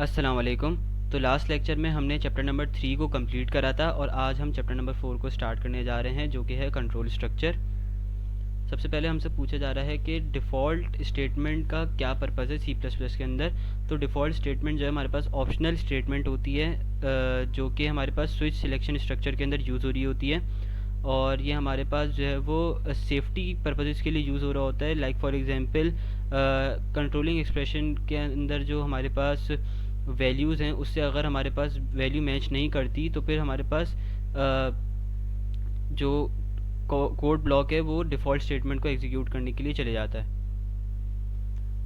अस्सलाम वालेकुम। तो लास्ट लेक्चर में हमने चैप्टर नंबर 3 को कंप्लीट करा था और आज हम चैप्टर नंबर 4 को स्टार्ट करने जा रहे हैं, जो कि है कंट्रोल स्ट्रक्चर। सबसे पहले हमसे पूछा जा रहा है कि डिफ़ॉल्ट स्टेटमेंट का क्या पर्पज़ है सी प्लस प्लस के अंदर। तो डिफ़ॉल्ट स्टेटमेंट जो है हमारे पास ऑप्शनल स्टेटमेंट होती है, जो कि हमारे पास स्विच सिलेक्शन स्ट्रक्चर के अंदर यूज़ हो रही होती है, और ये हमारे पास जो है वो सेफ्टी पर्पसेस के लिए यूज़ हो रहा होता है। Like for example controlling expression के अंदर जो हमारे पास वैल्यूज़ हैं, उससे अगर हमारे पास वैल्यू मैच नहीं करती तो फिर हमारे पास जो कोड ब्लॉक है वो डिफ़ॉल्ट स्टेटमेंट को एग्जीक्यूट करने के लिए चले जाता है।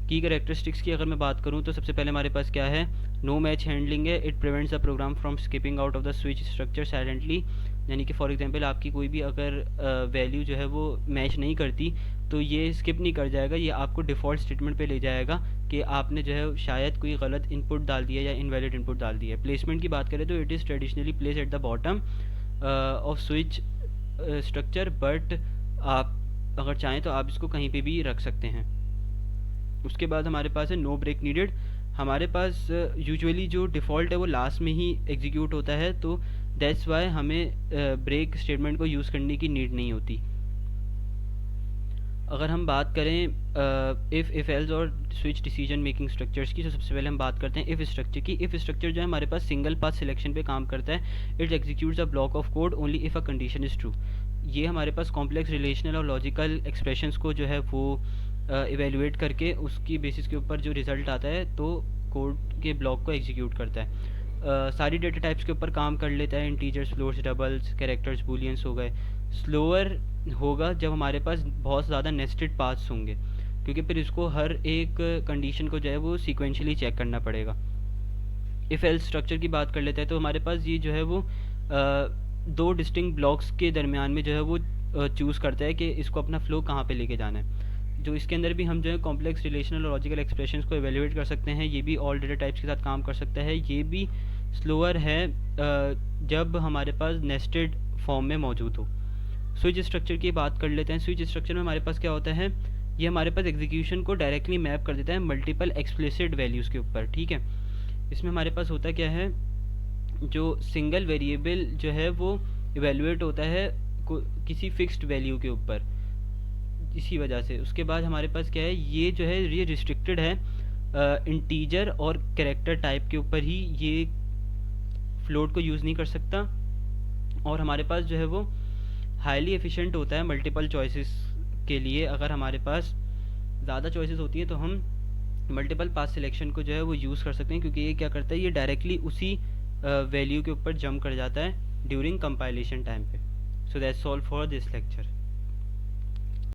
की कैरेक्टरिस्टिक्स की अगर मैं बात करूं तो सबसे पहले हमारे पास क्या है, नो मैच हैंडलिंग है। It prevents the program from skipping out of the switch structure silently. यानी कि फॉर एग्जांपल आपकी कोई भी अगर वैल्यू जो है वो मैच नहीं करती तो ये स्किप नहीं कर जाएगा, ये आपको डिफ़ॉल्ट स्टेटमेंट पे ले जाएगा कि आपने जो है शायद कोई गलत इनपुट डाल दिया या इनवैलिड इनपुट डाल दिया है। प्लेसमेंट की बात करें तो it is traditionally place at the bottom off switch structure, but आप अगर चाहें तो आप इसको कहीं पे भी रख सकते हैं। उसके बाद हमारे पास है नो ब्रेक नीडेड। हमारे पास यूजुअली जो डिफ़ॉल्ट है वो लास्ट में ही एग्जीक्यूट होता है, तो दैट्स वाई हमें ब्रेक स्टेटमेंट को यूज़ करने की नीड नहीं होती। अगर हम बात करें इफ़ एल्स और स्विच डिसीजन मेकिंग स्ट्रक्चर्स की, तो सबसे पहले हम बात करते हैं इफ़ स्ट्रक्चर की। इफ़ स्ट्रक्चर जो है हमारे पास सिंगल पाथ सिलेक्शन पे काम करता है। It executes a block of code only if a condition is true. ये हमारे पास कॉम्प्लेक्स रिलेशनल और लॉजिकल एक्सप्रेशंस को जो है वो इवेलुएट करके उसकी बेसिस के ऊपर जो रिज़ल्ट आता है तो कोड के ब्लॉक को एग्जीक्यूट करता है। सारी डेटा टाइप्स के ऊपर काम कर लेता है, इंटीजर्स, फ्लोट्स, डबल्स, कैरेक्टर्स, बूलियंस हो गए। स्लोअर होगा जब हमारे पास बहुत ज़्यादा नेस्टेड पाथ्स होंगे, क्योंकि फिर इसको हर एक कंडीशन को जो है वो सीक्वेंशियली चेक करना पड़ेगा। इफ़ एल्स स्ट्रक्चर की बात कर लेते हैं तो हमारे पास ये जो है वो दो डिस्टिंक्ट ब्लॉक्स के दरमियान में जो है वो चूज़ करता है कि इसको अपना फ्लो कहाँ पे लेके जाना है। जो इसके अंदर भी हम जो है कॉम्प्लेक्स रिलेशनल और लॉजिकल एक्सप्रेशंस को एवेलुएट कर सकते हैं। ये भी ऑल डेटा टाइप्स के साथ काम कर सकता है। ये भी स्लोअर है जब हमारे पास नेस्टेड फॉर्म में मौजूद हो। स्विच स्ट्रक्चर की बात कर लेते हैं। स्विच स्ट्रक्चर में हमारे पास क्या होता है, ये हमारे पास एग्जीक्यूशन को डायरेक्टली मैप कर देता है मल्टीपल एक्सप्लिसिट वैल्यूज़ के ऊपर। ठीक है, इसमें हमारे पास होता क्या है, जो सिंगल वेरिएबल जो है वो इवेलुएट होता है किसी फिक्स्ड वैल्यू के ऊपर, इसी वजह से। उसके बाद हमारे पास क्या है, ये जो है ये रिस्ट्रिक्टेड है इंटीजर और कैरेक्टर टाइप के ऊपर ही, ये फ्लोट को यूज़ नहीं कर सकता। और हमारे पास जो है वो हाईली एफिशिएंट होता है मल्टीपल चॉइसेस के लिए। अगर हमारे पास ज़्यादा चॉइसेस होती हैं तो हम मल्टीपल पाथ सिलेक्शन को जो है वो यूज़ कर सकते हैं, क्योंकि ये क्या करता है, ये डायरेक्टली उसी वैल्यू के ऊपर जंप कर जाता है ड्यूरिंग कंपाइलेशन टाइम पे। So that's all for this lecture.